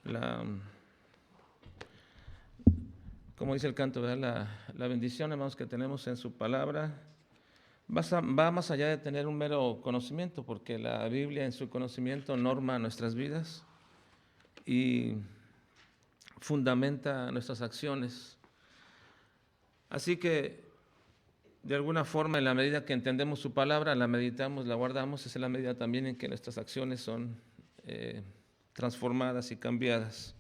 la, como dice el canto, ¿verdad? La bendición, hermanos, que tenemos en su palabra va más allá de tener un mero conocimiento, porque la Biblia en su conocimiento norma nuestras vidas y fundamenta nuestras acciones. Así que, de alguna forma, en la medida que entendemos su palabra, la meditamos, la guardamos, es en la medida también en que nuestras acciones son transformadas y cambiadas.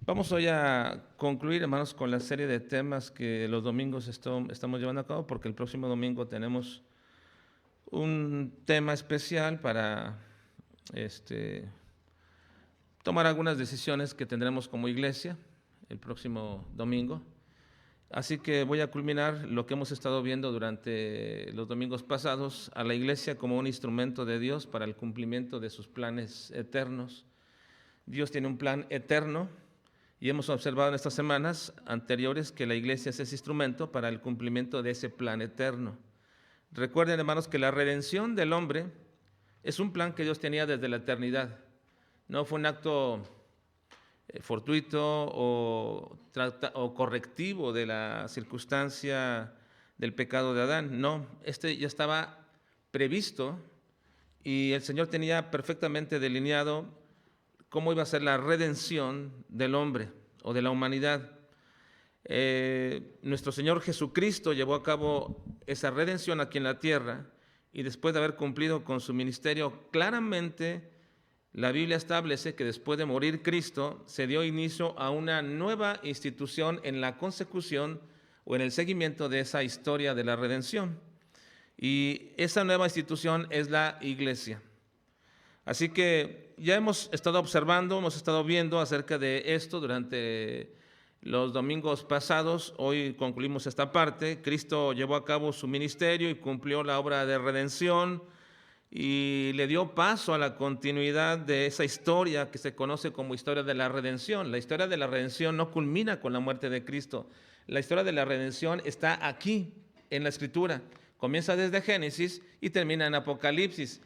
Vamos hoy a concluir, hermanos, con la serie de temas que los domingos estamos llevando a cabo, porque el próximo domingo tenemos un tema especial para tomar algunas decisiones que tendremos como iglesia el próximo domingo. Así que voy a culminar lo que hemos estado viendo durante los domingos pasados, a la iglesia como un instrumento de Dios para el cumplimiento de sus planes eternos. Dios tiene un plan eterno y hemos observado en estas semanas anteriores que la iglesia es ese instrumento para el cumplimiento de ese plan eterno. Recuerden, hermanos, que la redención del hombre es un plan que Dios tenía desde la eternidad. No fue un acto fortuito o correctivo de la circunstancia del pecado de Adán. No, ya estaba previsto y el Señor tenía perfectamente delineado cómo iba a ser la redención del hombre o de la humanidad. Nuestro Señor Jesucristo llevó a cabo esa redención aquí en la tierra y después de haber cumplido con su ministerio, claramente la Biblia establece que después de morir Cristo se dio inicio a una nueva institución en la consecución o en el seguimiento de esa historia de la redención. Y esa nueva institución es la iglesia. Así que ya hemos estado observando, hemos estado viendo acerca de esto durante los domingos pasados. Hoy concluimos esta parte. Cristo llevó a cabo su ministerio y cumplió la obra de redención y le dio paso a la continuidad de esa historia que se conoce como historia de la redención. La historia de la redención no culmina con la muerte de Cristo. La historia de la redención está aquí en la Escritura. Comienza desde Génesis y termina en Apocalipsis.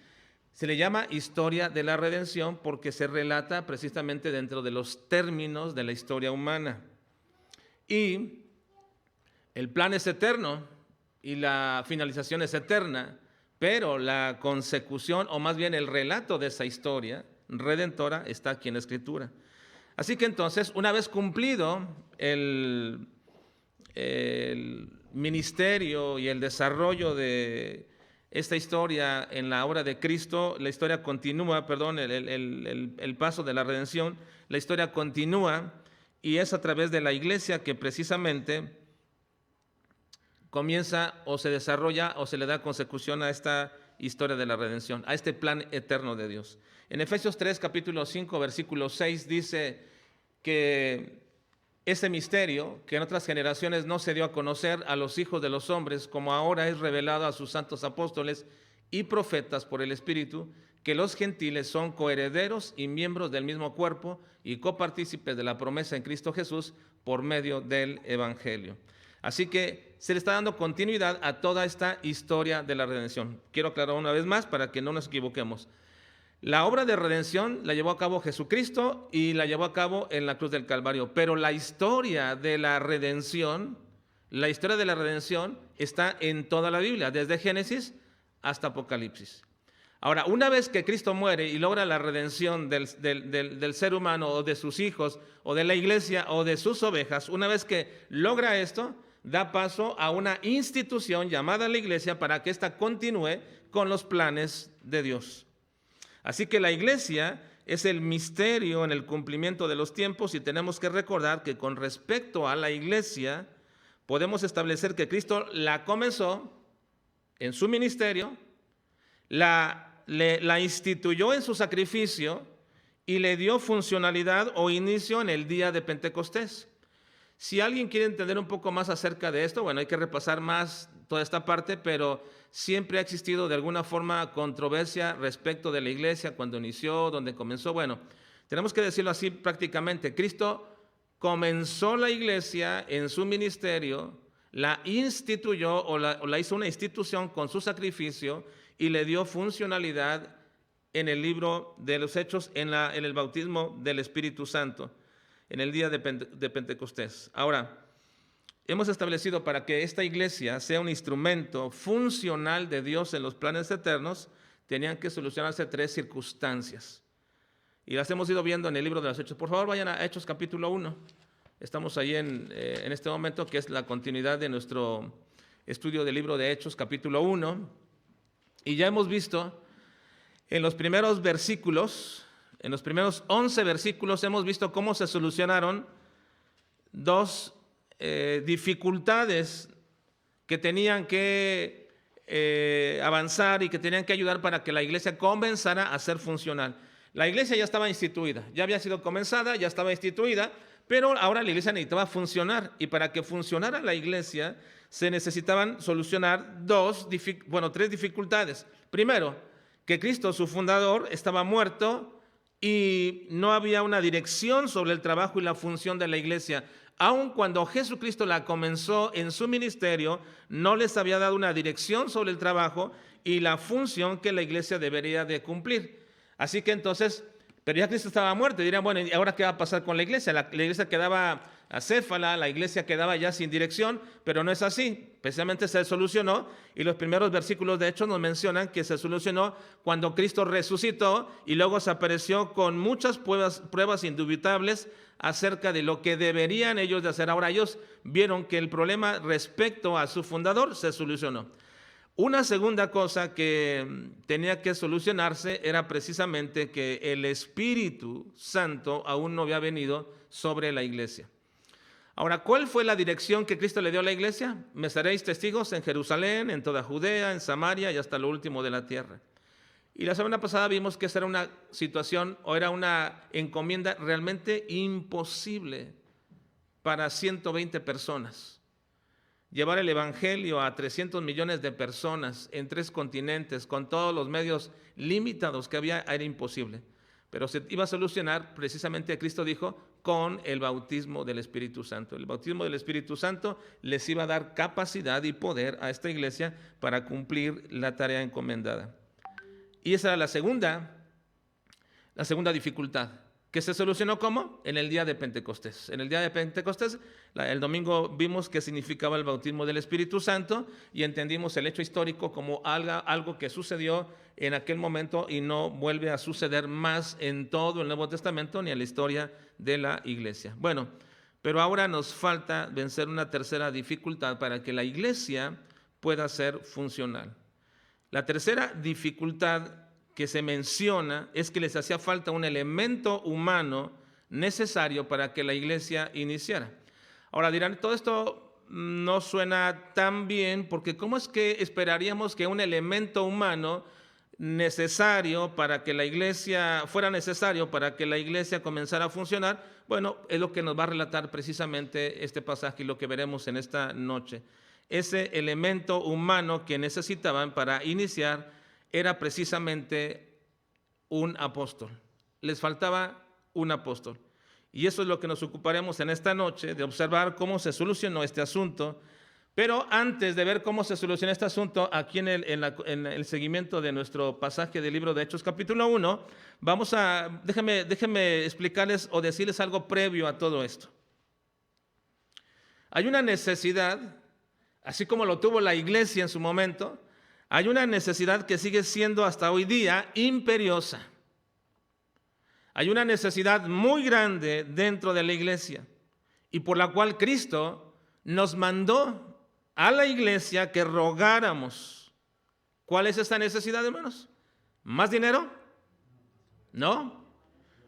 Se le llama historia de la redención porque se relata precisamente dentro de los términos de la historia humana. Y el plan es eterno y la finalización es eterna, pero la consecución, o más bien el relato de esa historia redentora, está aquí en la Escritura. Así que entonces, una vez cumplido el ministerio y el desarrollo de esta historia en la obra de Cristo, la historia continúa, el paso de la redención, la historia continúa y es a través de la iglesia que precisamente comienza o se desarrolla o se le da consecución a esta historia de la redención, a este plan eterno de Dios. En Efesios 3, capítulo 5, versículo 6 dice que ese misterio que en otras generaciones no se dio a conocer a los hijos de los hombres, como ahora es revelado a sus santos apóstoles y profetas por el Espíritu, que los gentiles son coherederos y miembros del mismo cuerpo y copartícipes de la promesa en Cristo Jesús por medio del Evangelio. Así que se le está dando continuidad a toda esta historia de la redención. Quiero aclarar una vez más para que no nos equivoquemos. La obra de redención la llevó a cabo Jesucristo y la llevó a cabo en la cruz del Calvario. Pero la historia de la redención está en toda la Biblia, desde Génesis hasta Apocalipsis. Ahora, una vez que Cristo muere y logra la redención del ser humano o de sus hijos o de la iglesia o de sus ovejas, una vez que logra esto, da paso a una institución llamada la iglesia para que ésta continúe con los planes de Dios. Así que la iglesia es el misterio en el cumplimiento de los tiempos y tenemos que recordar que con respecto a la iglesia podemos establecer que Cristo la comenzó en su ministerio, la instituyó en su sacrificio y le dio funcionalidad o inicio en el día de Pentecostés. Si alguien quiere entender un poco más acerca de esto, bueno, hay que repasar más toda esta parte, pero siempre ha existido de alguna forma controversia respecto de la iglesia, cuando inició, dónde comenzó. Bueno, tenemos que decirlo así prácticamente. Cristo comenzó la iglesia en su ministerio, la instituyó o la hizo una institución con su sacrificio y le dio funcionalidad en el libro de los Hechos, en el bautismo del Espíritu Santo, en el día de Pentecostés. Ahora, hemos establecido para que esta iglesia sea un instrumento funcional de Dios en los planes eternos, tenían que solucionarse 3 circunstancias. Y las hemos ido viendo en el libro de los Hechos. Por favor, vayan a Hechos capítulo 1. Estamos ahí en este momento, que es la continuidad de nuestro estudio del libro de Hechos capítulo 1. Y ya hemos visto en los primeros versículos, en los primeros 11 versículos, hemos visto cómo se solucionaron 2 dificultades que tenían que avanzar y que tenían que ayudar para que la iglesia comenzara a ser funcional. La iglesia ya estaba instituida, ya había sido comenzada, ya estaba instituida, pero ahora la iglesia necesitaba funcionar, y para que funcionara la iglesia se necesitaban solucionar 3 dificultades. Primero, que Cristo, su fundador, estaba muerto y no había una dirección sobre el trabajo y la función de la iglesia. Aun cuando Jesucristo la comenzó en su ministerio, no les había dado una dirección sobre el trabajo y la función que la iglesia debería de cumplir. Así que entonces, pero ya Cristo estaba muerto, y dirían, bueno, ¿y ahora qué va a pasar con la iglesia? La iglesia quedaba acéfala, la iglesia quedaba ya sin dirección, pero no es así. Precisamente se solucionó, y los primeros versículos de Hechos nos mencionan que se solucionó cuando Cristo resucitó y luego se apareció con muchas pruebas indubitables acerca de lo que deberían ellos de hacer. Ahora ellos vieron que el problema respecto a su fundador se solucionó. Una segunda cosa que tenía que solucionarse era precisamente que el Espíritu Santo aún no había venido sobre la iglesia. Ahora, ¿cuál fue la dirección que Cristo le dio a la iglesia? Me seréis testigos en Jerusalén, en toda Judea, en Samaria y hasta lo último de la tierra. Y la semana pasada vimos que esa era una situación, o era una encomienda realmente imposible para 120 personas. Llevar el evangelio a 300 millones de personas en 3 continentes, con todos los medios limitados que había, era imposible. Pero se iba a solucionar, precisamente Cristo dijo, con el bautismo del Espíritu Santo. El bautismo del Espíritu Santo les iba a dar capacidad y poder a esta iglesia para cumplir la tarea encomendada. Y esa era la segunda dificultad, que se solucionó ¿cómo? En el día de Pentecostés. En el día de Pentecostés, el domingo vimos qué significaba el bautismo del Espíritu Santo y entendimos el hecho histórico como algo que sucedió en aquel momento y no vuelve a suceder más en todo el Nuevo Testamento ni en la historia de la iglesia. Bueno, pero ahora nos falta vencer una tercera dificultad para que la iglesia pueda ser funcional. La tercera dificultad que se menciona es que les hacía falta un elemento humano necesario para que la iglesia iniciara. Ahora dirán, todo esto no suena tan bien, porque ¿cómo es que esperaríamos que un elemento humano necesario para que la iglesia fuera necesario para que la iglesia comenzara a funcionar? Bueno, es lo que nos va a relatar precisamente este pasaje y lo que veremos en esta noche. Ese elemento humano que necesitaban para iniciar era precisamente un apóstol. Les faltaba un apóstol. Y eso es lo que nos ocuparemos en esta noche, de observar cómo se solucionó este asunto. Pero antes de ver cómo se soluciona este asunto, aquí en el seguimiento de nuestro pasaje del libro de Hechos capítulo 1, déjenme explicarles o decirles algo previo a todo esto. Hay una necesidad, así como lo tuvo la iglesia en su momento, hay una necesidad que sigue siendo hasta hoy día imperiosa. Hay una necesidad muy grande dentro de la iglesia y por la cual Cristo nos mandó a la iglesia que rogáramos. ¿Cuál es esta necesidad, hermanos? ¿Más dinero? ¿No?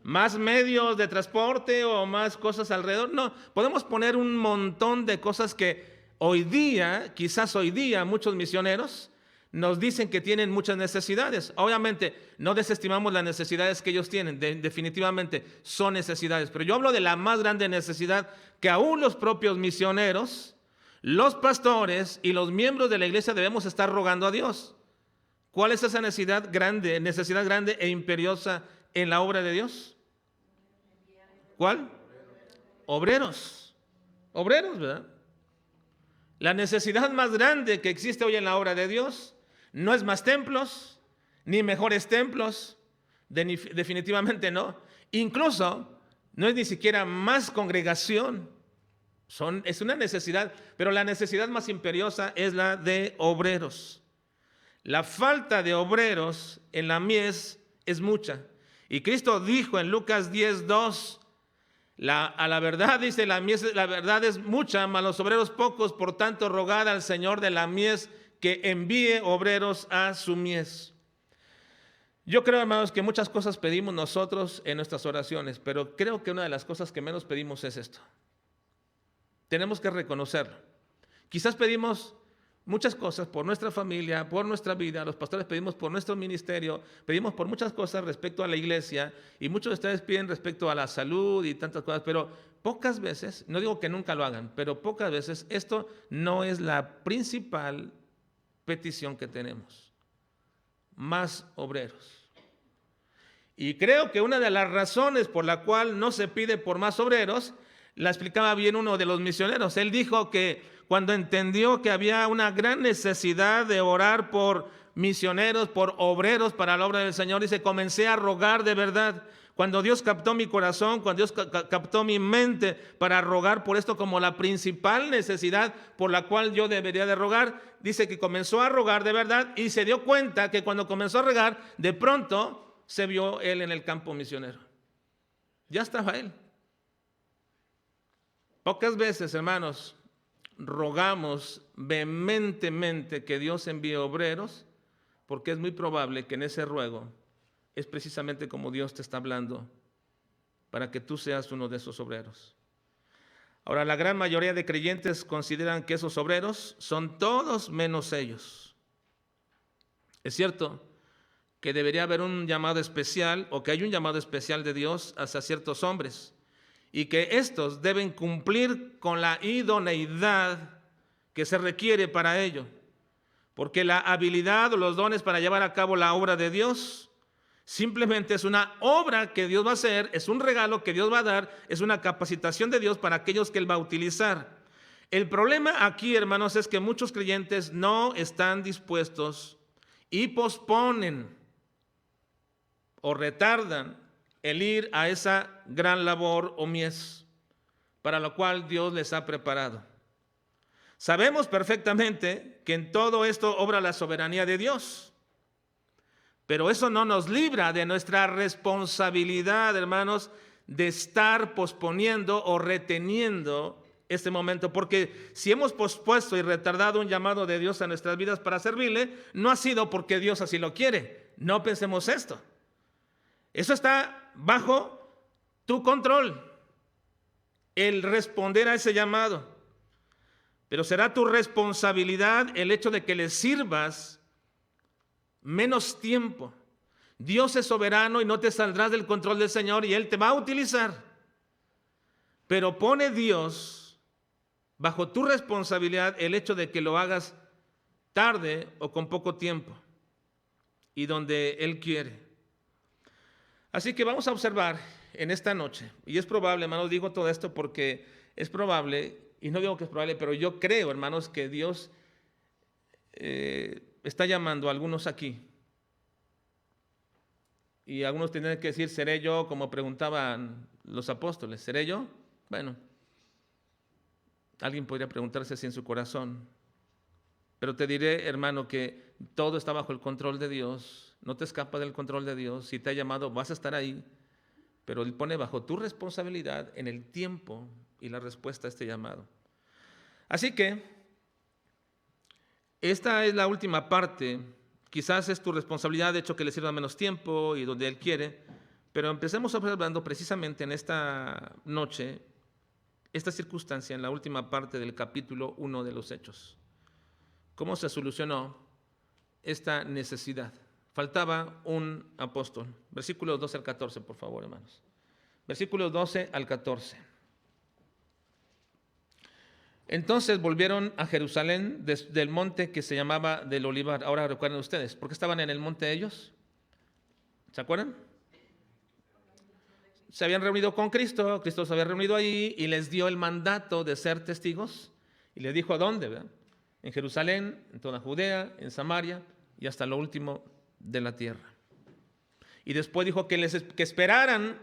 ¿Más medios de transporte o más cosas alrededor? No, podemos poner un montón de cosas que hoy día, quizás hoy día, muchos misioneros nos dicen que tienen muchas necesidades. Obviamente, no desestimamos las necesidades que ellos tienen, definitivamente son necesidades, pero yo hablo de la más grande necesidad que aún los propios misioneros, los pastores y los miembros de la iglesia debemos estar rogando a Dios. ¿Cuál es esa necesidad grande e imperiosa en la obra de Dios? ¿Cuál? Obreros, ¿verdad? La necesidad más grande que existe hoy en la obra de Dios no es más templos, ni mejores templos, Definitivamente no. Incluso no es ni siquiera más congregación. Es una necesidad, pero la necesidad más imperiosa es la de obreros. La falta de obreros en la mies es mucha. Y Cristo dijo en Lucas 10:2, a la verdad, dice, la verdad es mucha, mas los obreros pocos, por tanto rogad al Señor de la mies que envíe obreros a su mies. Yo creo, hermanos, que muchas cosas pedimos nosotros en nuestras oraciones, pero creo que una de las cosas que menos pedimos es esto. Tenemos que reconocerlo. Quizás pedimos muchas cosas por nuestra familia, por nuestra vida. Los pastores pedimos por nuestro ministerio, pedimos por muchas cosas respecto a la iglesia, y muchos de ustedes piden respecto a la salud y tantas cosas, pero pocas veces, no digo que nunca lo hagan, pero pocas veces esto no es la principal petición que tenemos. Más obreros. Y creo que una de las razones por la cual no se pide por más obreros, la explicaba bien uno de los misioneros. Él dijo que cuando entendió que había una gran necesidad de orar por misioneros, por obreros para la obra del Señor, dice, comencé a rogar de verdad. Cuando Dios captó mi corazón, cuando Dios captó mi mente para rogar por esto como la principal necesidad por la cual yo debería de rogar, dice que comenzó a rogar de verdad y se dio cuenta que cuando comenzó a rogar, de pronto se vio él en el campo misionero. Ya estaba él. Pocas veces, hermanos, rogamos vehementemente que Dios envíe obreros, porque es muy probable que en ese ruego es precisamente como Dios te está hablando, para que tú seas uno de esos obreros. Ahora, la gran mayoría de creyentes consideran que esos obreros son todos menos ellos. Es cierto que debería haber un llamado especial, o que hay un llamado especial de Dios hacia ciertos hombres, y que estos deben cumplir con la idoneidad que se requiere para ello, porque la habilidad o los dones para llevar a cabo la obra de Dios simplemente es una obra que Dios va a hacer, es un regalo que Dios va a dar, es una capacitación de Dios para aquellos que Él va a utilizar. El problema aquí, hermanos, es que muchos creyentes no están dispuestos y posponen o retardan el ir a esa gran labor o mies para lo cual Dios les ha preparado. Sabemos perfectamente que en todo esto obra la soberanía de Dios, pero eso no nos libra de nuestra responsabilidad, hermanos, de estar posponiendo o reteniendo este momento, porque si hemos pospuesto y retardado un llamado de Dios a nuestras vidas para servirle, no ha sido porque Dios así lo quiere. No pensemos esto. Eso está bajo tu control, el responder a ese llamado. Pero será tu responsabilidad el hecho de que le sirvas menos tiempo. Dios es soberano y no te saldrás del control del Señor y Él te va a utilizar. Pero pone Dios bajo tu responsabilidad el hecho de que lo hagas tarde o con poco tiempo y donde Él quiere. Así que vamos a observar en esta noche, y es probable, hermanos, digo todo esto porque es probable, y no digo que es probable, pero yo creo, hermanos, que Dios está llamando a algunos aquí. Y algunos tendrán que decir, ¿seré yo? Como preguntaban los apóstoles, ¿seré yo? Bueno, alguien podría preguntarse si en su corazón. Pero te diré, hermano, que todo está bajo el control de Dios. No te escapas del control de Dios. Si te ha llamado, vas a estar ahí. Pero Él pone bajo tu responsabilidad en el tiempo y la respuesta a este llamado. Así que, esta es la última parte. Quizás es tu responsabilidad, de hecho, que le sirva menos tiempo y donde Él quiere. Pero empecemos observando precisamente en esta noche esta circunstancia en la última parte del capítulo 1 de los Hechos. ¿Cómo se solucionó esta necesidad? Faltaba un apóstol. Versículos 12 al 14, por favor, hermanos. Versículos 12 al 14. Entonces volvieron a Jerusalén del monte que se llamaba del Olivar. Ahora recuerden ustedes, ¿por qué estaban en el monte ellos? ¿Se acuerdan? Se habían reunido con Cristo, Cristo se había reunido ahí y les dio el mandato de ser testigos. Y les dijo a dónde, ¿verdad? En Jerusalén, en toda Judea, en Samaria y hasta lo último de la tierra. Y después dijo que esperaran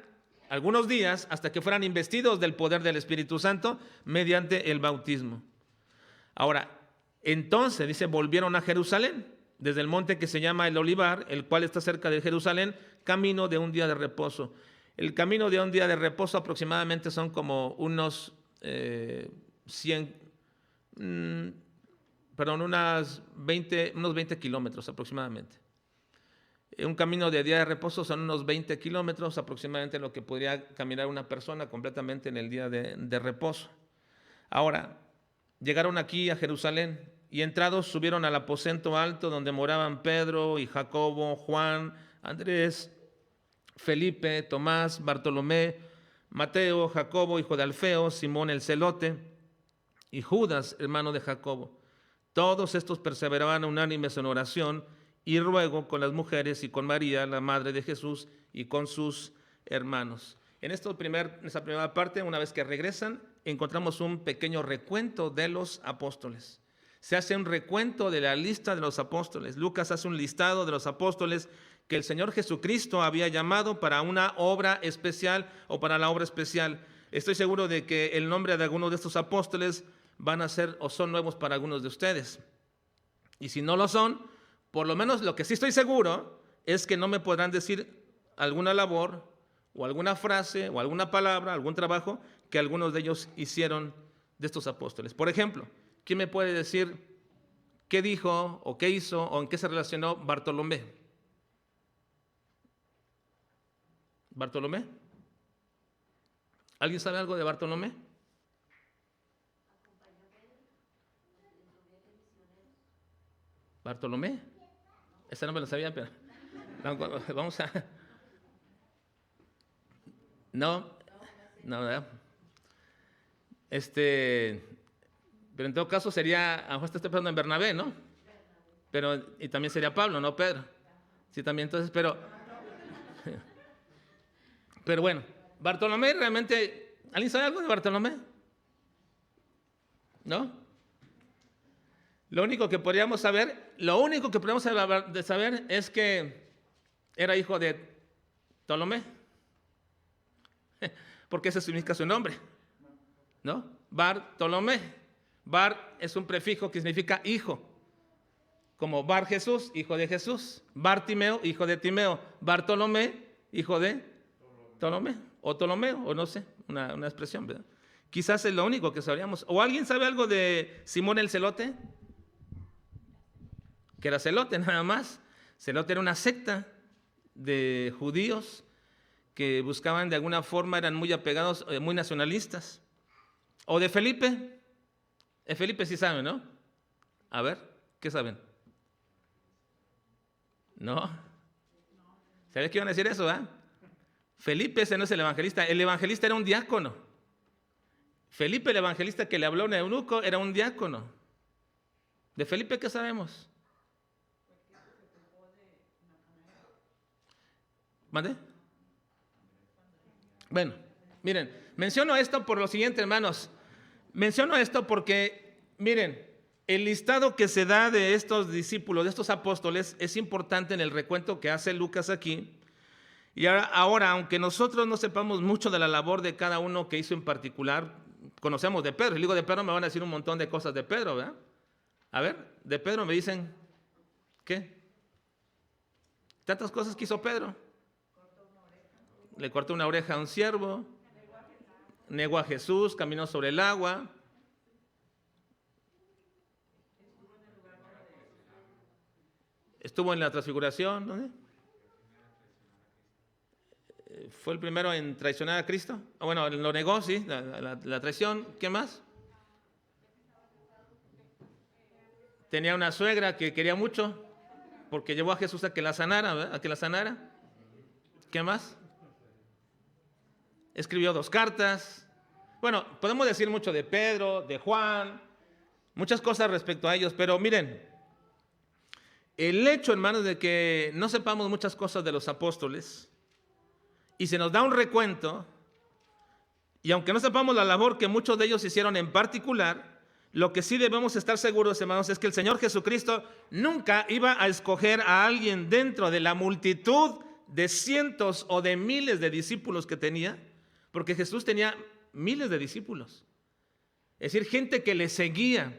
algunos días hasta que fueran investidos del poder del Espíritu Santo mediante el bautismo. Ahora, entonces, dice, volvieron a Jerusalén, desde el monte que se llama el Olivar, el cual está cerca de Jerusalén, camino de un día de reposo. El camino de un día de reposo aproximadamente son como unos unos 20 kilómetros aproximadamente. Un camino de día de reposo son unos 20 kilómetros aproximadamente lo que podría caminar una persona completamente en el día de reposo. Ahora, llegaron aquí a Jerusalén y entrados subieron al aposento alto donde moraban Pedro y Jacobo, Juan, Andrés, Felipe, Tomás, Bartolomé, Mateo, Jacobo, hijo de Alfeo, Simón el celote y Judas, hermano de Jacobo. Todos estos perseveraban unánimes en oración y ruego con las mujeres y con María, la madre de Jesús, y con sus hermanos. En esa primera parte, una vez que regresan, encontramos un pequeño recuento de los apóstoles. Se hace un recuento de la lista de los apóstoles. Lucas hace un listado de los apóstoles que el Señor Jesucristo había llamado para una obra especial o para la obra especial. Estoy seguro de que el nombre de algunos de estos apóstoles van a ser o son nuevos para algunos de ustedes. Y si no lo son, por lo menos lo que sí estoy seguro es que no me podrán decir alguna labor o alguna frase o alguna palabra, algún trabajo que algunos de ellos hicieron de estos apóstoles. Por ejemplo, ¿quién me puede decir qué dijo o qué hizo o en qué se relacionó Bartolomé? ¿Bartolomé? ¿Alguien sabe algo de Bartolomé? ¿Bartolomé? Esa no me lo sabía, pero vamos a... No, ¿verdad? Pero en todo caso sería, a lo mejor está pensando en Bernabé, ¿no? Y también sería Pablo, no Pedro. Sí, también entonces, pero bueno, Bartolomé realmente, ¿alguien sabe algo de Bartolomé? ¿No? Lo único que podríamos saber es que era hijo de Ptolomé, porque ese significa su nombre, ¿no? Bartolomé. Bar es un prefijo que significa hijo, como Bar Jesús, hijo de Jesús. Bartimeo, hijo de Timeo. Bartolomé, hijo de Ptolomé, o Ptolomeo, o no sé, una expresión, ¿verdad? Quizás es lo único que sabríamos. ¿O alguien sabe algo de Simón el celote? Que era celote nada más. Celote era una secta de judíos que buscaban de alguna forma, eran muy apegados, muy nacionalistas. ¿O de Felipe? Felipe sí sabe, ¿no? A ver, ¿qué saben? ¿No? ¿Sabes qué iban a decir eso, ah? Felipe ese no es el evangelista era un diácono. Felipe el evangelista que le habló a un eunuco era un diácono. ¿De Felipe qué sabemos? ¿Mande? Bueno, miren, menciono esto por lo siguiente, hermanos. Menciono esto porque, miren, el listado que se da de estos discípulos, de estos apóstoles, es importante en el recuento que hace Lucas aquí. Y ahora, aunque nosotros no sepamos mucho de la labor de cada uno que hizo en particular, conocemos de Pedro. Y digo de Pedro, me van a decir un montón de cosas de Pedro, ¿verdad? A ver, de Pedro me dicen, ¿qué? Tantas cosas que hizo Pedro. Le cortó una oreja a un siervo, negó a Jesús, caminó sobre el agua. Estuvo en la transfiguración, ¿dónde? Fue el primero en traicionar a Cristo. Bueno, lo negó, sí, la traición. ¿Qué más? Tenía una suegra que quería mucho porque llevó a Jesús a que la sanara, ¿verdad? A que la sanara. ¿Qué más? Escribió 2 cartas. Bueno, podemos decir mucho de Pedro, de Juan, muchas cosas respecto a ellos, pero miren, el hecho, hermanos, de que no sepamos muchas cosas de los apóstoles y se nos da un recuento, y aunque no sepamos la labor que muchos de ellos hicieron en particular, lo que sí debemos estar seguros, hermanos, es que el Señor Jesucristo nunca iba a escoger a alguien dentro de la multitud de cientos o de miles de discípulos que tenía, porque Jesús tenía miles de discípulos. Es decir, gente que le seguía,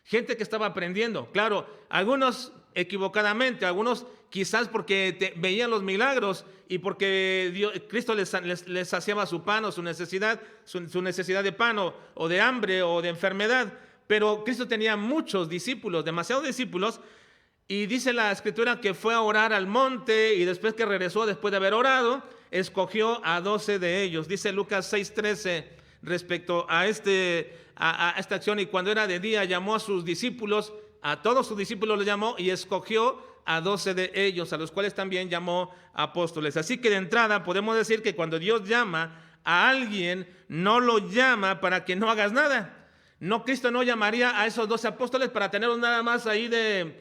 gente que estaba aprendiendo. Claro, algunos equivocadamente, algunos quizás porque veían los milagros y porque Cristo les saciaba su pan o su necesidad de pan o de hambre o de enfermedad. Pero Cristo tenía muchos discípulos, demasiados discípulos, y dice la Escritura que fue a orar al monte y después que regresó, después de haber orado, escogió a 12 de ellos. Dice Lucas 6:13 respecto a esta acción: y cuando era de día llamó a sus discípulos, a todos sus discípulos los llamó y escogió a 12 de ellos, a los cuales también llamó apóstoles. Así que de entrada podemos decir que cuando Dios llama a alguien, no lo llama para que no hagas nada. No, Cristo no llamaría a esos 12 apóstoles para tenerlos nada más ahí de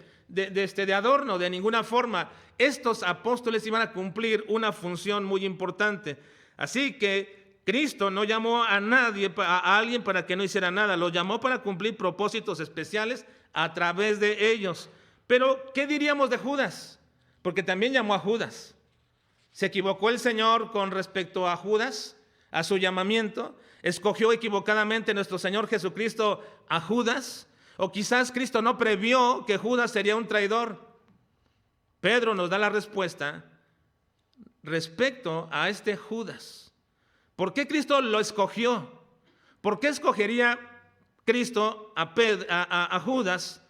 adorno, de ninguna forma. Estos apóstoles iban a cumplir una función muy importante. Así que Cristo no llamó a nadie, a alguien para que no hiciera nada. Lo llamó para cumplir propósitos especiales a través de ellos. Pero, ¿qué diríamos de Judas? Porque también llamó a Judas. ¿Se equivocó el Señor con respecto a Judas, a su llamamiento? ¿Escogió equivocadamente nuestro Señor Jesucristo a Judas? ¿O quizás Cristo no previó que Judas sería un traidor? Pedro nos da la respuesta respecto a este Judas. ¿Por qué Cristo lo escogió? ¿Por qué escogería Cristo a Judas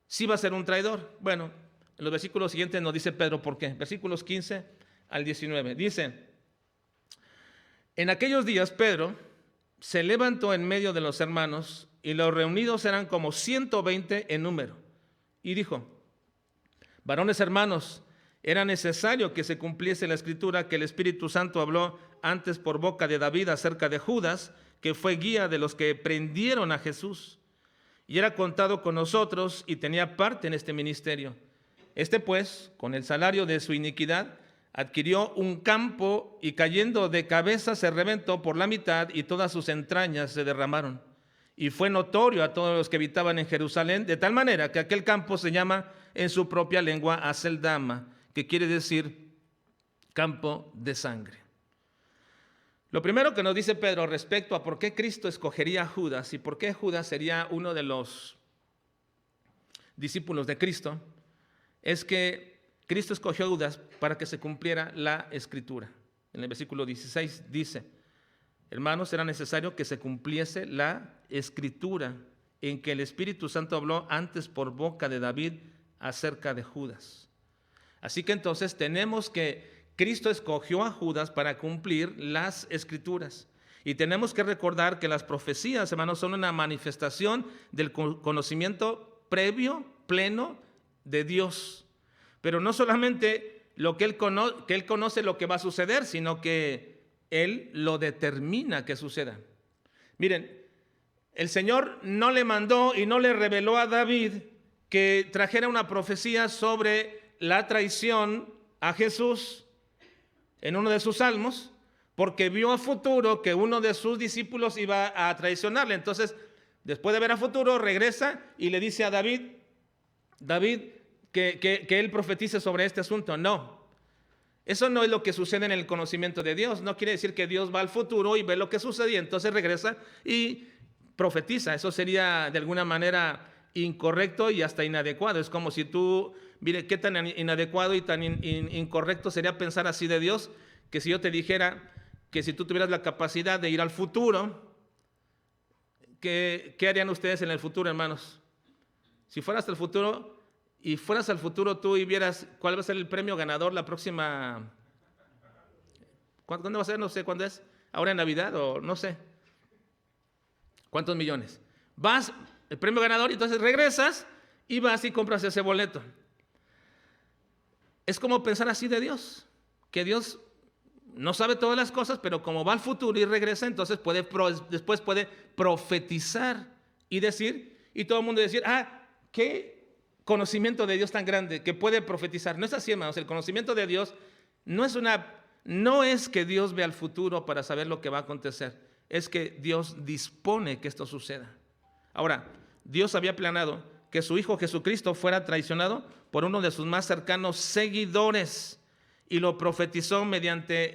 si iba a ser un traidor? Bueno, en los versículos siguientes nos dice Pedro por qué. Versículos 15 al 19. Dice: en aquellos días Pedro se levantó en medio de los hermanos, y los reunidos eran como 120 en número, y dijo: varones hermanos, era necesario que se cumpliese la escritura que el Espíritu Santo habló antes por boca de David acerca de Judas, que fue guía de los que prendieron a Jesús, y era contado con nosotros y tenía parte en este ministerio. Este pues, con el salario de su iniquidad, adquirió un campo y cayendo de cabeza se reventó por la mitad y todas sus entrañas se derramaron. Y fue notorio a todos los que habitaban en Jerusalén, de tal manera que aquel campo se llama en su propia lengua Aceldama, que quiere decir campo de sangre. Lo primero que nos dice Pedro respecto a por qué Cristo escogería a Judas y por qué Judas sería uno de los discípulos de Cristo es que Cristo escogió a Judas para que se cumpliera la Escritura. En el versículo 16 dice: hermanos, era necesario que se cumpliese la Escritura en que el Espíritu Santo habló antes por boca de David acerca de Judas. Así que entonces tenemos que Cristo escogió a Judas para cumplir las Escrituras. Y tenemos que recordar que las profecías, hermanos, son una manifestación del conocimiento previo, pleno de Dios. Pero no solamente que Él conoce lo que va a suceder, sino que Él lo determina que suceda. Miren, el Señor no le mandó y no le reveló a David que trajera una profecía sobre la traición a Jesús en uno de sus salmos, porque vio a futuro que uno de sus discípulos iba a traicionarle. Entonces, después de ver a futuro, regresa y le dice a David, que él profetice sobre este asunto. No, eso no es lo que sucede en el conocimiento de Dios. No quiere decir que Dios va al futuro y ve lo que sucede y entonces regresa y profetiza. Eso sería de alguna manera incorrecto y hasta inadecuado. Es como si tú, mire, qué tan inadecuado y tan incorrecto sería pensar así de Dios, que si yo te dijera que si tú tuvieras la capacidad de ir al futuro, ¿qué harían ustedes en el futuro, hermanos? Si fueras al futuro y fueras al futuro tú y vieras cuál va a ser el premio ganador la próxima... ¿Cuándo va a ser? No sé cuándo es. Ahora en Navidad o no sé. ¿Cuántos millones? Vas, el premio ganador, y entonces regresas y vas y compras ese boleto. Es como pensar así de Dios, que Dios no sabe todas las cosas, pero como va al futuro y regresa, entonces después puede profetizar y decir, y todo el mundo decir, qué conocimiento de Dios tan grande que puede profetizar. No es así, hermanos. El conocimiento de Dios no es que Dios vea el futuro para saber lo que va a acontecer, es que Dios dispone que esto suceda. Ahora, Dios había planeado que su Hijo Jesucristo fuera traicionado por uno de sus más cercanos seguidores, y lo profetizó mediante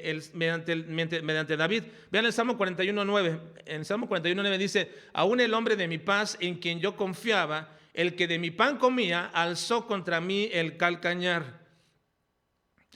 David. Vean el Salmo 41:9. En el Salmo 41:9 dice: aún el hombre de mi paz, en quien yo confiaba, el que de mi pan comía, alzó contra mí el calcañar.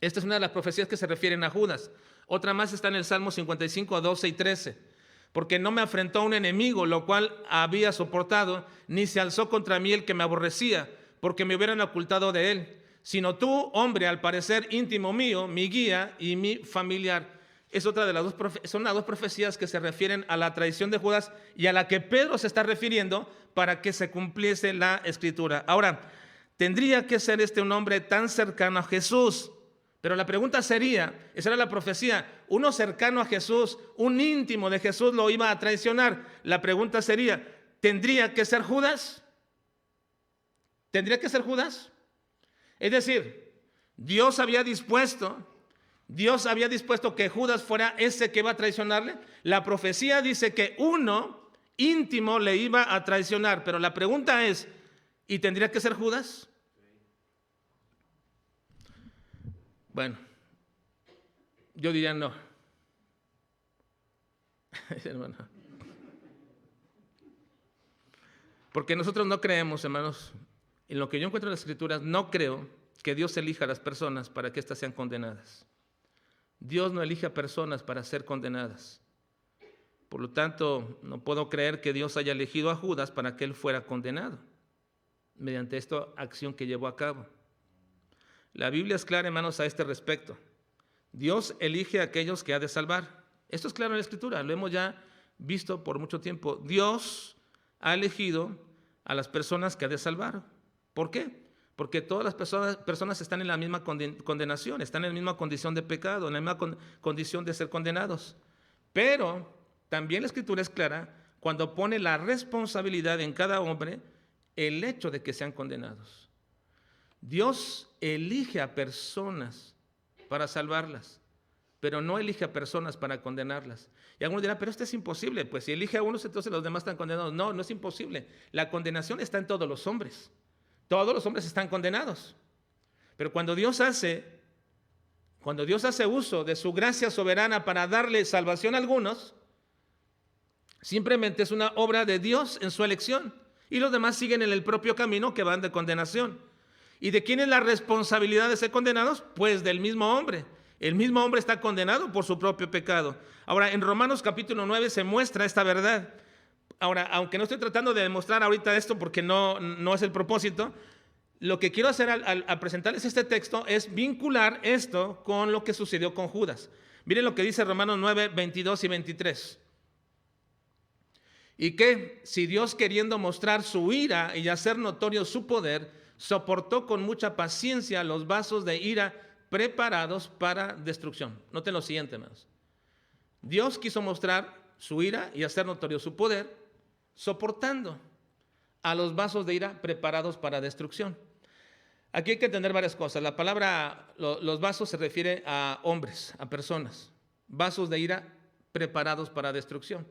Esta es una de las profecías que se refieren a Judas. Otra más está en el Salmo 55:12 y 13. Porque no me afrentó un enemigo, lo cual había soportado, ni se alzó contra mí el que me aborrecía, porque me hubieran ocultado de él, sino tú, hombre, al parecer íntimo mío, mi guía y mi familiar. Es otra de las son las dos profecías que se refieren a la traición de Judas y a la que Pedro se está refiriendo para que se cumpliese la escritura. Ahora, tendría que ser un hombre tan cercano a Jesús. Pero la pregunta sería, esa era la profecía, uno cercano a Jesús, un íntimo de Jesús lo iba a traicionar. La pregunta sería, ¿tendría que ser Judas? ¿Tendría que ser Judas? Es decir, Dios había dispuesto que Judas fuera ese que iba a traicionarle. La profecía dice que uno íntimo le iba a traicionar, pero la pregunta es, ¿y tendría que ser Judas? Bueno, yo diría no. Hermano. Porque nosotros no creemos, hermanos, en lo que yo encuentro en las Escrituras, no creo que Dios elija a las personas para que éstas sean condenadas. Dios no elige a personas para ser condenadas. Por lo tanto, no puedo creer que Dios haya elegido a Judas para que él fuera condenado mediante esta acción que llevó a cabo. La Biblia es clara, hermanos, a este respecto. Dios elige a aquellos que ha de salvar. Esto es claro en la Escritura, lo hemos ya visto por mucho tiempo. Dios ha elegido a las personas que ha de salvar. ¿Por qué? Porque todas las personas están en la misma condenación, están en la misma condición de pecado, en la misma condición de ser condenados. Pero también la Escritura es clara cuando pone la responsabilidad en cada hombre el hecho de que sean condenados. Dios elige a personas para salvarlas, pero no elige a personas para condenarlas. Y algunos dirán, pero esto es imposible, pues si elige a unos, entonces los demás están condenados. No, no es imposible. La condenación está en todos los hombres. Todos los hombres están condenados. Pero cuando Dios hace uso de su gracia soberana para darle salvación a algunos, simplemente es una obra de Dios en su elección. Y los demás siguen en el propio camino que van de condenación. ¿Y de quién es la responsabilidad de ser condenados? Pues del mismo hombre. El mismo hombre está condenado por su propio pecado. Ahora, en Romanos capítulo 9 se muestra esta verdad. Ahora, aunque no estoy tratando de demostrar ahorita esto porque no es el propósito, lo que quiero hacer al presentarles este texto es vincular esto con lo que sucedió con Judas. Miren lo que dice Romanos 9, 22 y 23. Y que si Dios, queriendo mostrar su ira y hacer notorio su poder, soportó con mucha paciencia los vasos de ira preparados para destrucción. Noten lo siguiente, hermanos. Dios quiso mostrar su ira y hacer notorio su poder, soportando a los vasos de ira preparados para destrucción. Aquí hay que entender varias cosas. La palabra, los vasos se refiere a hombres, a personas. Vasos de ira preparados para destrucción.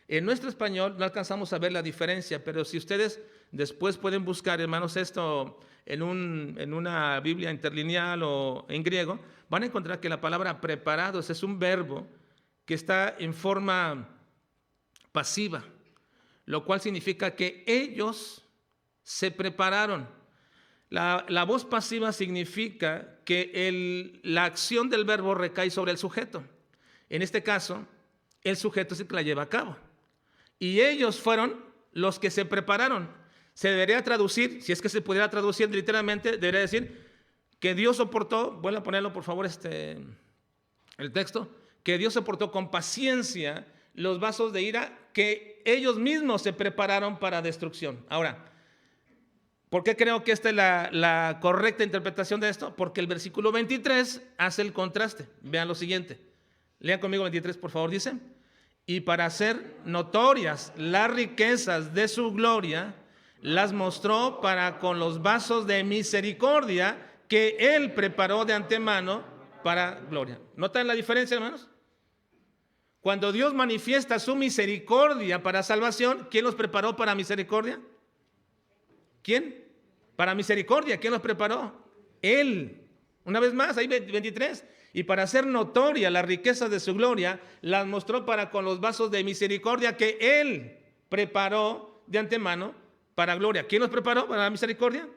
En nuestro español no alcanzamos a ver la diferencia, pero si ustedes después pueden buscar, hermanos, esto en una Biblia interlineal o en griego, van a encontrar que la palabra preparados es un verbo que está en forma pasiva, lo cual significa que ellos se prepararon. La voz pasiva significa que la acción del verbo recae sobre el sujeto. En este caso, el sujeto es el que la lleva a cabo. Y ellos fueron los que se prepararon. Se debería traducir, si es que se pudiera traducir literalmente, debería decir que Dios soportó, vuelve a ponerlo por favor el texto, que Dios soportó con paciencia los vasos de ira que ellos mismos se prepararon para destrucción. Ahora, ¿por qué creo que esta es la correcta interpretación de esto? Porque el versículo 23 hace el contraste. Vean lo siguiente. Lean conmigo 23, por favor, dice: y para hacer notorias las riquezas de su gloria, las mostró para con los vasos de misericordia que Él preparó de antemano para gloria. ¿Notan la diferencia, hermanos? Cuando Dios manifiesta su misericordia para salvación, ¿quién los preparó para misericordia? ¿Quién? Para misericordia, ¿quién los preparó? Él. Una vez más, ahí 23. Y para hacer notoria las riquezas de su gloria, las mostró para con los vasos de misericordia que Él preparó de antemano para gloria. ¿Quién los preparó para la misericordia?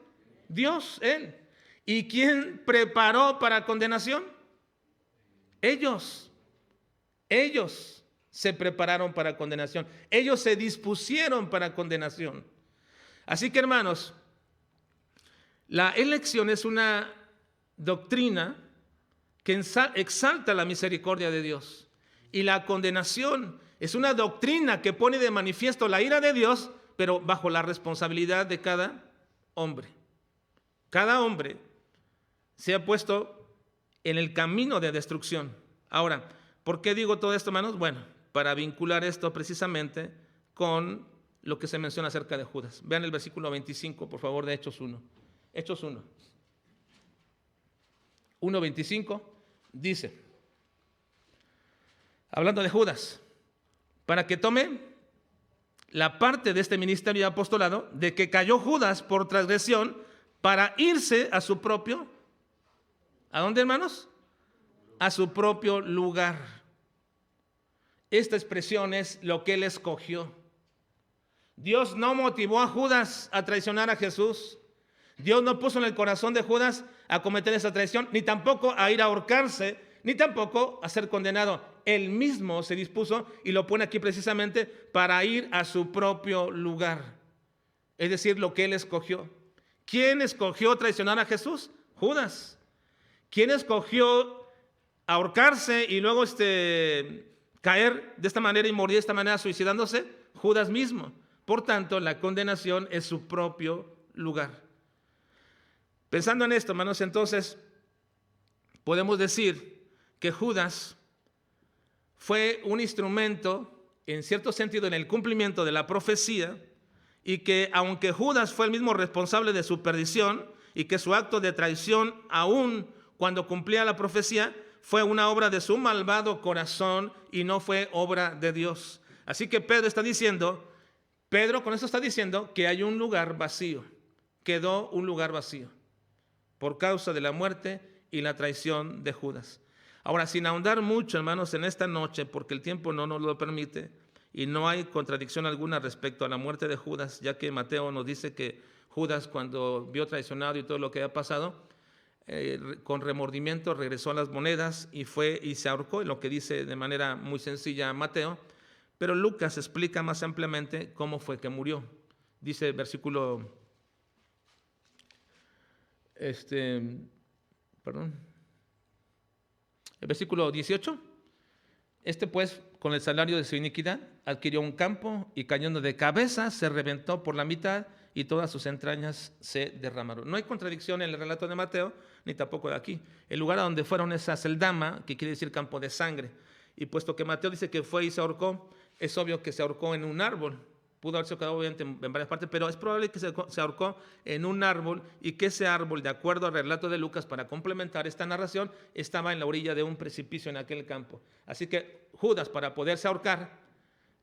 Dios, Él. ¿Y quién preparó para condenación? Ellos. Ellos se prepararon para condenación. Ellos se dispusieron para condenación. Así que, hermanos, la elección es una doctrina que exalta la misericordia de Dios. Y la condenación es una doctrina que pone de manifiesto la ira de Dios, pero bajo la responsabilidad de cada hombre. Cada hombre se ha puesto en el camino de destrucción. Ahora, ¿por qué digo todo esto, hermanos? Bueno, para vincular esto precisamente con lo que se menciona acerca de Judas. Vean el versículo 25, por favor, de Hechos 1. Hechos 1. 1:25 dice, hablando de Judas, para que tome la parte de este ministerio y apostolado de que cayó Judas por transgresión para irse a su propio, ¿a dónde, hermanos? A su propio lugar. Esta expresión es lo que él escogió. Dios no motivó a Judas a traicionar a Jesús. Dios no puso en el corazón de Judas a cometer esa traición, ni tampoco a ir a ahorcarse, ni tampoco a ser condenado. Él mismo se dispuso y lo pone aquí precisamente para ir a su propio lugar. Es decir, lo que él escogió. ¿Quién escogió traicionar a Jesús? Judas. ¿Quién escogió ahorcarse y luego caer de esta manera y morir de esta manera suicidándose? Judas mismo. Por tanto, la condenación es su propio lugar. Pensando en esto, hermanos, entonces podemos decir que Judas fue un instrumento, en cierto sentido, en el cumplimiento de la profecía, y que aunque Judas fue el mismo responsable de su perdición, y que su acto de traición, aún cuando cumplía la profecía, fue una obra de su malvado corazón y no fue obra de Dios. Así que Pedro con eso está diciendo que hay un lugar vacío, quedó un lugar vacío, por causa de la muerte y la traición de Judas. Ahora, sin ahondar mucho, hermanos, en esta noche, porque el tiempo no nos lo permite, y no hay contradicción alguna respecto a la muerte de Judas, ya que Mateo nos dice que Judas, cuando vio traicionado y todo lo que había pasado, con remordimiento regresó a las monedas y fue y se ahorcó, en lo que dice de manera muy sencilla Mateo, pero Lucas explica más ampliamente cómo fue que murió. Dice el versículo el versículo 18, pues con el salario de su iniquidad adquirió un campo y cayendo de cabeza se reventó por la mitad y todas sus entrañas se derramaron. No hay contradicción en el relato de Mateo ni tampoco de aquí. El lugar a donde fueron es Aceldama, que quiere decir campo de sangre, y puesto que Mateo dice que fue y se ahorcó, es obvio que se ahorcó en un árbol. Pudo haberse ahorcado obviamente en varias partes, pero es probable que se ahorcó en un árbol y que ese árbol, de acuerdo al relato de Lucas, para complementar esta narración, estaba en la orilla de un precipicio en aquel campo. Así que Judas, para poderse ahorcar,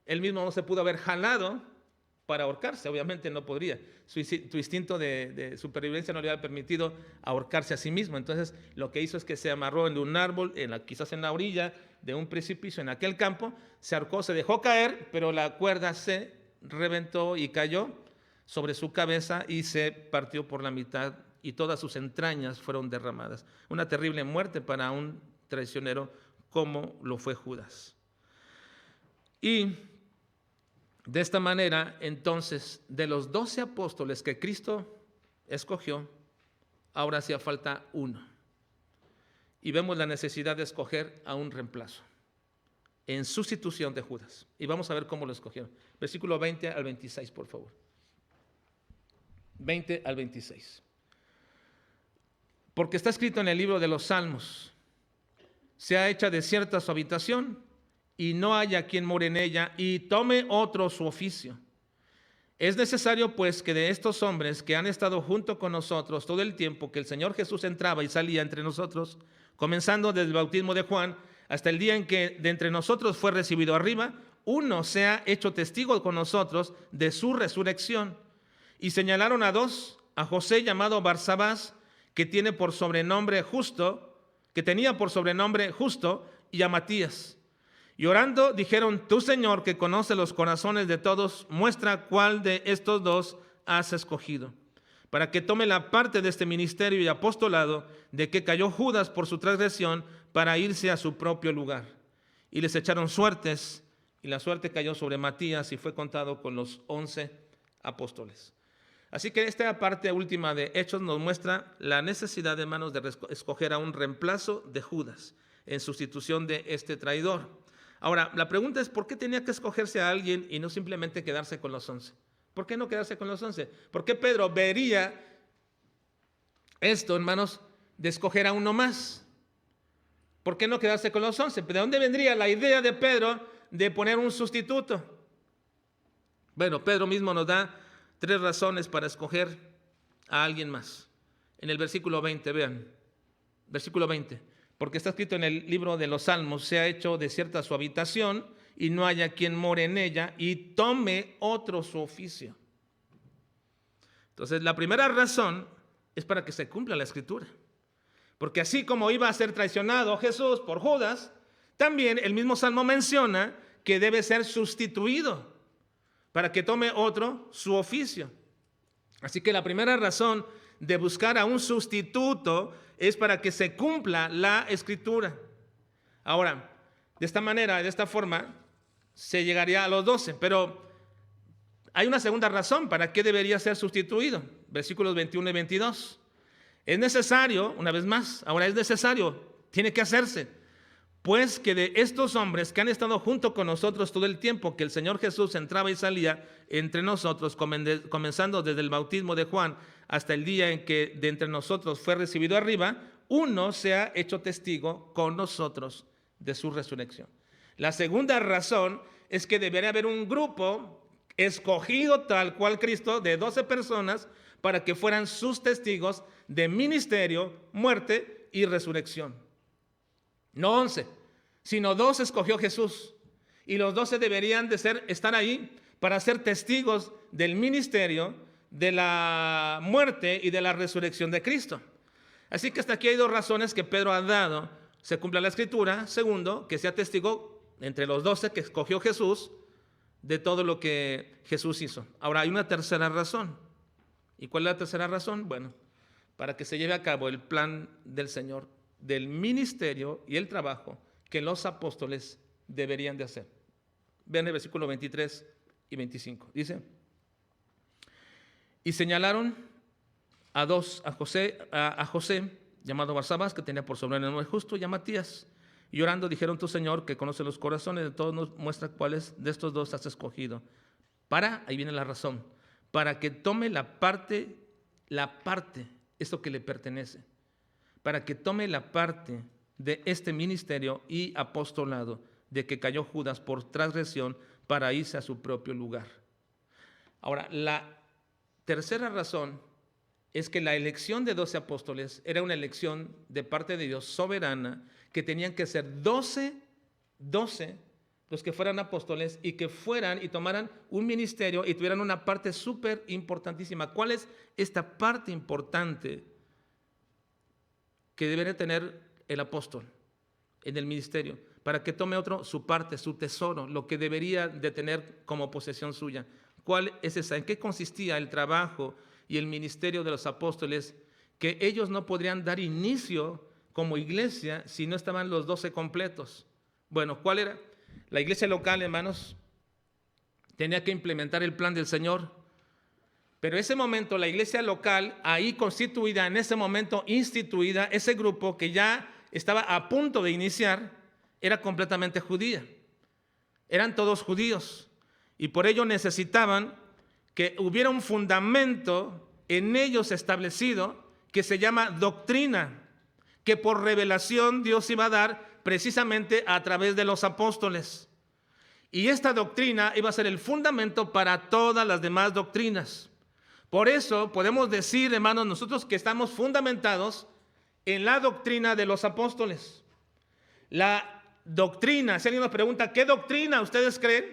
él mismo no se pudo haber jalado para ahorcarse, obviamente no podría. Su instinto de supervivencia no le había permitido ahorcarse a sí mismo. Entonces lo que hizo es que se amarró en un árbol, quizás en la orilla de un precipicio en aquel campo, se ahorcó, se dejó caer, pero la cuerda se reventó y cayó sobre su cabeza y se partió por la mitad y todas sus entrañas fueron derramadas. Una terrible muerte para un traicionero como lo fue Judas. Y de esta manera, entonces, de los 12 apóstoles que Cristo escogió, ahora hacía falta uno. Y vemos la necesidad de escoger a un reemplazo en sustitución de Judas. Y vamos a ver cómo lo escogieron. Versículo 20 al 26, por favor. 20 al 26. Porque está escrito en el libro de los Salmos: sea hecha desierta su habitación, y no haya quien more en ella, y tome otro su oficio. Es necesario, pues, que de estos hombres que han estado junto con nosotros todo el tiempo que el Señor Jesús entraba y salía entre nosotros, comenzando desde el bautismo de Juan, hasta el día en que de entre nosotros fue recibido arriba, uno sea hecho testigo con nosotros de su resurrección. Y señalaron a dos, a José llamado Barsabás, que tenía por sobrenombre Justo, y a Matías. Y orando dijeron: tú, Señor, que conoces los corazones de todos, muestra cuál de estos dos has escogido, para que tome la parte de este ministerio y apostolado de que cayó Judas por su transgresión, para irse a su propio lugar. Y les echaron suertes, y la suerte cayó sobre Matías y fue contado con los 11 apóstoles. Así que esta parte última de Hechos nos muestra la necesidad, hermanos, de escoger a un reemplazo de Judas en sustitución de este traidor. Ahora, la pregunta es: ¿por qué tenía que escogerse a alguien y no simplemente quedarse con los 11? ¿Por qué no quedarse con los 11? ¿Por qué Pedro vería esto, hermanos, de escoger a uno más? ¿Por qué no quedarse con los 11? ¿De dónde vendría la idea de Pedro de poner un sustituto? Bueno, Pedro mismo nos da 3 razones para escoger a alguien más. En el versículo 20, vean, versículo 20. Porque está escrito en el libro de los Salmos: se ha hecho desierta su habitación, y no haya quien more en ella, y tome otro su oficio. Entonces, la primera razón es para que se cumpla la Escritura. Porque así como iba a ser traicionado Jesús por Judas, también el mismo Salmo menciona que debe ser sustituido para que tome otro su oficio. Así que la primera razón de buscar a un sustituto es para que se cumpla la Escritura. Ahora, de esta manera, de esta forma, se llegaría a los 12, pero hay una segunda razón para qué debería ser sustituido. Versículos 21 y 22. Es necesario, una vez más, ahora es necesario, tiene que hacerse, pues que de estos hombres que han estado junto con nosotros todo el tiempo que el Señor Jesús entraba y salía entre nosotros, comenzando desde el bautismo de Juan hasta el día en que de entre nosotros fue recibido arriba, uno se ha hecho testigo con nosotros de su resurrección. La segunda razón es que debería haber un grupo escogido tal cual Cristo, de 12 personas, para que fueran sus testigos de ministerio, muerte y resurrección. No 11, sino 12 escogió Jesús. Y los 12 deberían de estar ahí para ser testigos del ministerio, de la muerte y de la resurrección de Cristo. Así que hasta aquí hay 2 razones que Pedro ha dado: se cumpla la Escritura. Segundo, que sea testigo entre los 12 que escogió Jesús de todo lo que Jesús hizo. Ahora hay una tercera razón. ¿Y cuál es la tercera razón? Bueno, para que se lleve a cabo el plan del Señor, del ministerio y el trabajo que los apóstoles deberían de hacer. Vean el versículo 23 y 25. Dice: y señalaron a José, llamado Barsabás, que tenía por sobrenombre Justo, y a Matías. Y orando dijeron: tú, Señor, que conoce los corazones de todos, nos muestra cuáles de estos 2 has escogido. Ahí viene la razón, para que tome la parte, esto que le pertenece, para que tome la parte de este ministerio y apostolado de que cayó Judas por transgresión, para irse a su propio lugar. Ahora, la tercera razón es que la elección de 12 apóstoles era una elección de parte de Dios soberana, que tenían que ser 12 los que fueran apóstoles y que fueran y tomaran un ministerio y tuvieran una parte súper importantísima. ¿Cuál es esta parte importante que debería tener el apóstol en el ministerio? Para que tome otro su parte, su tesoro, lo que debería de tener como posesión suya. ¿Cuál es esa? ¿En qué consistía el trabajo y el ministerio de los apóstoles? Que ellos no podrían dar inicio como iglesia si no estaban los 12 completos. Bueno, ¿cuál era? La iglesia local, hermanos, tenía que implementar el plan del Señor. Pero ese momento, la iglesia local, ahí constituida, en ese momento instituida, ese grupo que ya estaba a punto de iniciar, era completamente judía. Eran todos judíos. Y por ello necesitaban que hubiera un fundamento en ellos establecido que se llama doctrina, que por revelación Dios iba a dar precisamente a través de los apóstoles. Y esta doctrina iba a ser el fundamento para todas las demás doctrinas. Por eso podemos decir, hermanos, nosotros que estamos fundamentados en la doctrina de los apóstoles. La doctrina, si alguien nos pregunta, ¿qué doctrina ustedes creen?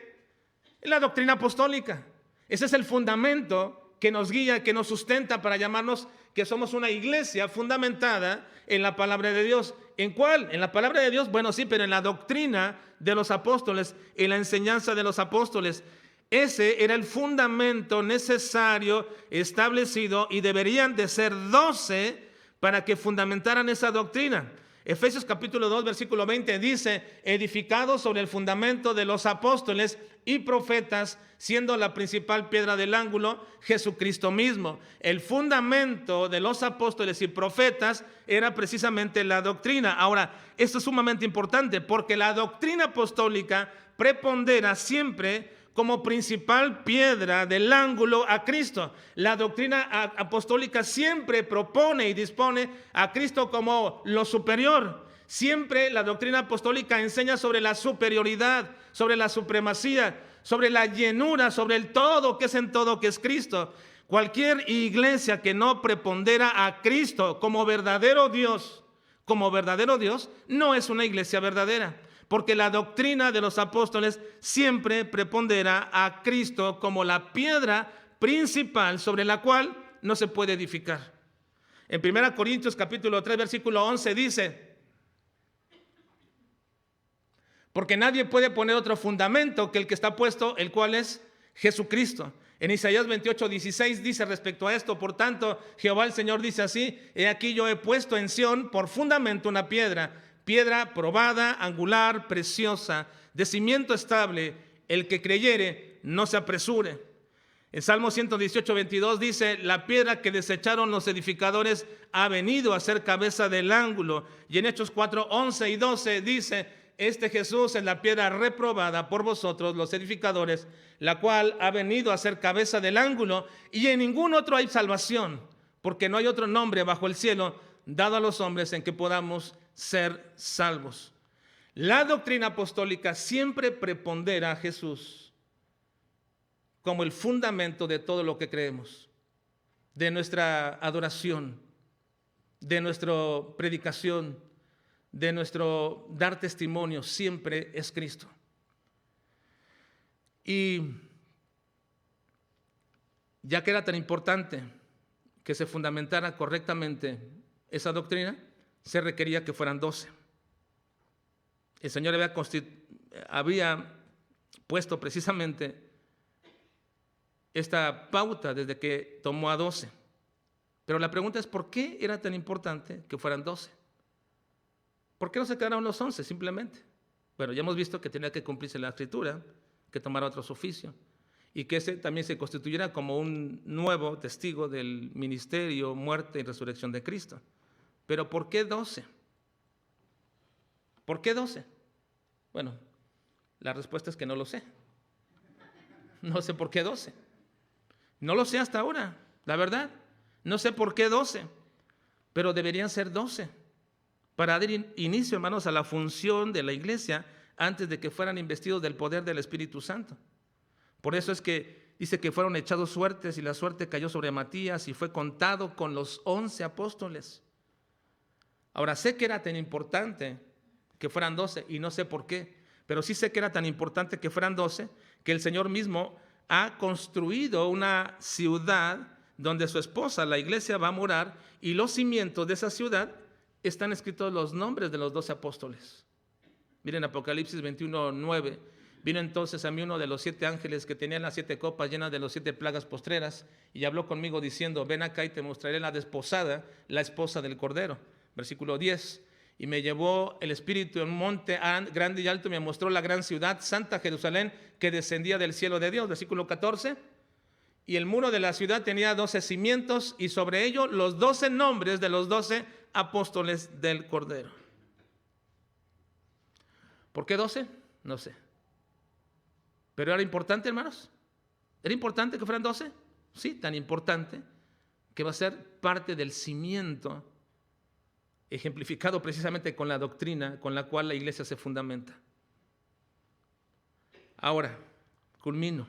Es la doctrina apostólica. Ese es el fundamento que nos guía, que nos sustenta para llamarnos que somos una iglesia fundamentada en la palabra de Dios. ¿En cuál? En la palabra de Dios, bueno, sí, pero en la doctrina de los apóstoles, en la enseñanza de los apóstoles. Ese era el fundamento necesario, establecido, y deberían de ser 12 para que fundamentaran esa doctrina. Efesios capítulo 2, versículo 20 dice: edificado sobre el fundamento de los apóstoles y profetas, siendo la principal piedra del ángulo Jesucristo mismo. El fundamento de los apóstoles y profetas era precisamente la doctrina. Ahora, esto es sumamente importante porque la doctrina apostólica prepondera siempre como principal piedra del ángulo a Cristo. La doctrina apostólica siempre propone y dispone a Cristo como lo superior. Siempre la doctrina apostólica enseña sobre la superioridad, sobre la supremacía, sobre la llenura, sobre el todo que es en todo, que es Cristo. Cualquier iglesia que no prepondera a Cristo como verdadero Dios, no es una iglesia verdadera. Porque la doctrina de los apóstoles siempre prepondera a Cristo como la piedra principal sobre la cual no se puede edificar. En 1 Corintios capítulo 3, versículo 11 dice: porque nadie puede poner otro fundamento que el que está puesto, el cual es Jesucristo. En Isaías 28, 16 dice respecto a esto: por tanto, Jehová el Señor dice así: he aquí yo he puesto en Sión por fundamento una piedra probada, angular, preciosa, de cimiento estable. El que creyere, no se apresure. En Salmo 118, 22 dice: la piedra que desecharon los edificadores ha venido a ser cabeza del ángulo. Y en Hechos 4, 11 y 12 dice: este Jesús es la piedra reprobada por vosotros los edificadores, la cual ha venido a ser cabeza del ángulo, y en ningún otro hay salvación, porque no hay otro nombre bajo el cielo dado a los hombres en que podamos ser salvos. La doctrina apostólica siempre prepondera a Jesús como el fundamento de todo lo que creemos, de nuestra adoración, de nuestra predicación, de nuestro dar testimonio. Siempre es Cristo. Y ya que era tan importante que se fundamentara correctamente esa doctrina, se requería que fueran 12. El Señor había puesto precisamente esta pauta desde que tomó a 12. Pero la pregunta es: ¿por qué era tan importante que fueran 12? ¿Por qué no se quedaron los 11 simplemente? Bueno, ya hemos visto que tenía que cumplirse la escritura, que tomara otro oficio, y que ese también se constituyera como un nuevo testigo del ministerio, muerte y resurrección de Cristo. Pero ¿por qué 12? ¿Por qué 12? Bueno, la respuesta es que no lo sé. No sé por qué 12. No lo sé hasta ahora, la verdad. No sé por qué 12, pero deberían ser 12 para dar inicio, hermanos, a la función de la iglesia antes de que fueran investidos del poder del Espíritu Santo. Por eso es que dice que fueron echados suertes y la suerte cayó sobre Matías y fue contado con los 11 apóstoles. Ahora, sé que era tan importante que fueran 12 y no sé por qué, pero sí sé que era tan importante que fueran 12 que el Señor mismo ha construido una ciudad donde su esposa, la iglesia, va a morar, y los cimientos de esa ciudad están escritos los nombres de los 12 apóstoles. Miren Apocalipsis 21, 9. Vino entonces a mí uno de los 7 ángeles que tenían las 7 copas llenas de las 7 plagas postreras, y habló conmigo diciendo: ven acá y te mostraré la desposada, la esposa del Cordero. Versículo 10. Y me llevó el Espíritu en un monte grande y alto, y me mostró la gran ciudad, Santa Jerusalén, que descendía del cielo de Dios. Versículo 14. Y el muro de la ciudad tenía 12 cimientos, y sobre ello los 12 nombres de los 12 apóstoles del Cordero. ¿Por qué 12? No sé. ¿Pero era importante, hermanos? ¿Era importante que fueran 12? Sí, tan importante que va a ser parte del cimiento ejemplificado precisamente con la doctrina con la cual la iglesia se fundamenta. Ahora, culmino.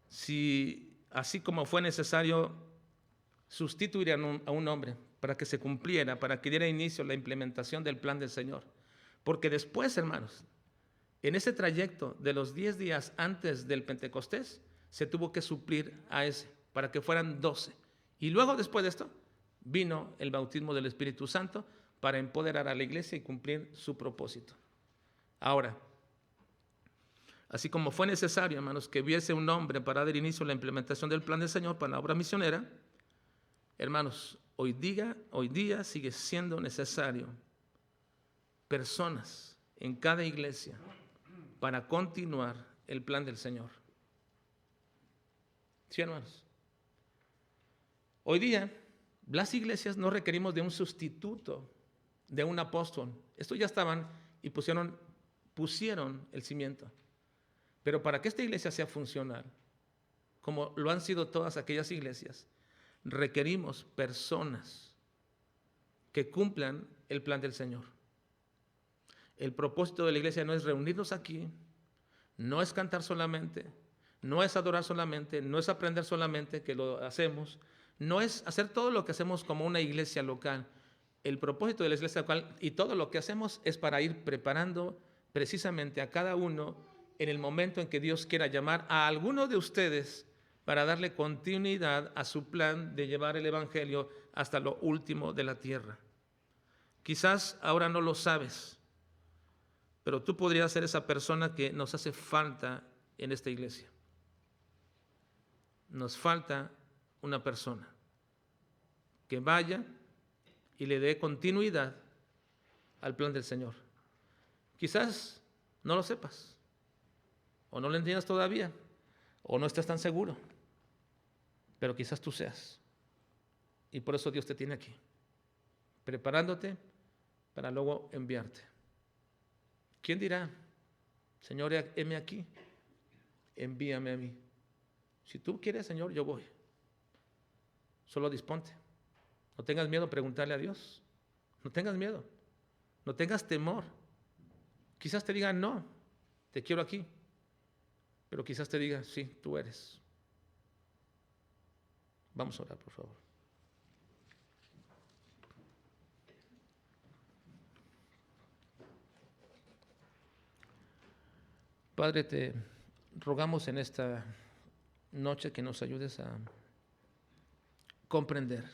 Si así como fue necesario sustituir a un hombre para que se cumpliera, para que diera inicio a la implementación del plan del Señor, porque después, hermanos, en ese trayecto de los 10 días antes del Pentecostés, se tuvo que suplir a ese, para que fueran 12, Y luego, después de esto, vino el bautismo del Espíritu Santo para empoderar a la iglesia y cumplir su propósito. Ahora, así como fue necesario, hermanos, que hubiese un hombre para dar inicio a la implementación del plan del Señor para la obra misionera, hermanos, hoy día sigue siendo necesario personas en cada iglesia para continuar el plan del Señor. ¿Sí, hermanos? Hoy día, las iglesias no requerimos de un sustituto, de un apóstol. Estos ya estaban y pusieron el cimiento. Pero para que esta iglesia sea funcional, como lo han sido todas aquellas iglesias, requerimos personas que cumplan el plan del Señor. El propósito de la iglesia no es reunirnos aquí, no es cantar solamente, no es adorar solamente, no es aprender solamente, que lo hacemos, no es hacer todo lo que hacemos como una iglesia local. El propósito de la iglesia local y todo lo que hacemos es para ir preparando precisamente a cada uno en el momento en que Dios quiera llamar a alguno de ustedes para darle continuidad a su plan de llevar el evangelio hasta lo último de la tierra. Quizás ahora no lo sabes, pero tú podrías ser esa persona que nos hace falta en esta iglesia. Nos falta una persona que vaya y le dé continuidad al plan del Señor. Quizás no lo sepas, o no lo entiendas todavía, o no estás tan seguro, pero quizás tú seas. Y por eso Dios te tiene aquí, preparándote para luego enviarte. ¿Quién dirá, Señor, heme aquí, envíame a mí? Si tú quieres, Señor, yo voy. Solo disponte. No tengas miedo a preguntarle a Dios. No tengas miedo. No tengas temor. Quizás te diga, no, te quiero aquí. Pero quizás te diga, sí, tú eres. Vamos a orar, por favor. Padre, te rogamos en esta noche que nos ayudes a comprender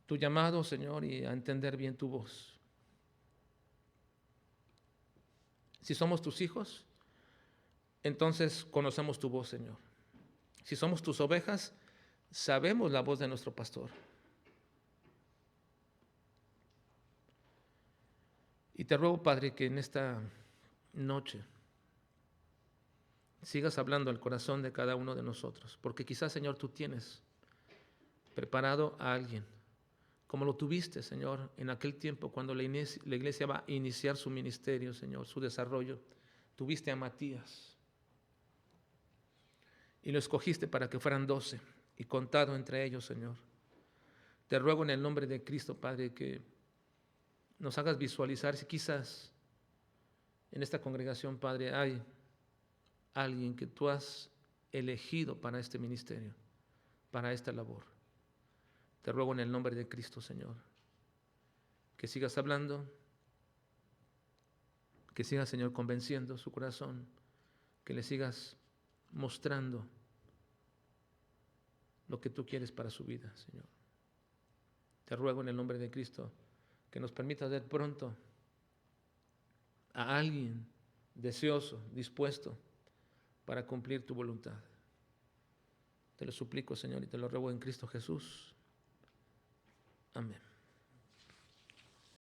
tu llamado, Señor, y a entender bien tu voz. Si somos tus hijos, entonces conocemos tu voz, Señor. Si somos tus ovejas, sabemos la voz de nuestro pastor. Y te ruego, Padre, que en esta noche sigas hablando al corazón de cada uno de nosotros, porque quizás, Señor, tú tienes preparado a alguien, como lo tuviste, Señor, en aquel tiempo cuando la iglesia va a iniciar su ministerio, Señor, su desarrollo. Tuviste a Matías y lo escogiste para que fueran 12 y contado entre ellos, Señor. Te ruego en el nombre de Cristo, Padre, que nos hagas visualizar si quizás en esta congregación, Padre, hay alguien que tú has elegido para este ministerio, para esta labor. Te ruego en el nombre de Cristo, Señor, que sigas hablando, que sigas, Señor, convenciendo su corazón, que le sigas mostrando lo que tú quieres para su vida, Señor. Te ruego en el nombre de Cristo que nos permitas ver pronto a alguien deseoso, dispuesto para cumplir tu voluntad. Te lo suplico, Señor, y te lo ruego en Cristo Jesús. Amén.